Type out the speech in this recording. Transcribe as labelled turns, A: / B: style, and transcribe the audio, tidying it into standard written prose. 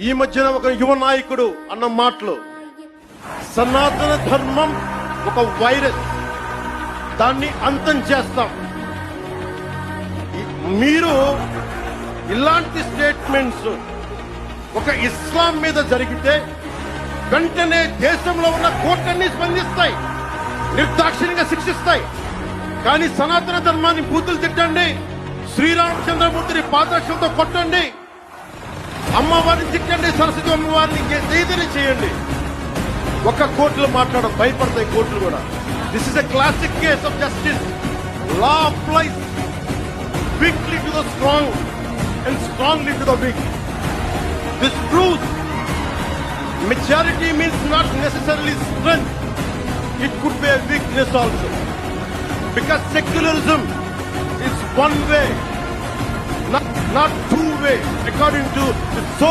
A: ఈ మధ్యన ఒక యువ నాయకుడు అన్న మాటలు, సనాతన ధర్మం ఒక వైరస్, దాన్ని అంతం చేస్తాం. మీరు ఇలాంటి స్టేట్మెంట్స్ ఒక ఇస్లాం మీద జరిగితే వెంటనే దేశంలో ఉన్న కోర్టులన్నీ స్పందిస్తాయి, నిర్దాక్షిణ్యంగా శిక్షిస్తాయి. కానీ సనాతన ధర్మాన్ని బూతులు తిట్టండి, శ్రీరామచంద్రమూర్తిని పాదరక్షలతో కొట్టండి, అమ్మవారిని తిట్టండి, సరస్వతి అమ్మవారిని ఏదైనా చేయండి, ఒక కోర్టులో మాట్లాడడం భయపడతాయి కోర్టులు కూడా. This is a classic case of justice. Law applies weekly to the strong and strongly to the week. This proves majority means not necessarily strength. It could be a weakness also, because secularism is one way, not two way, according to the so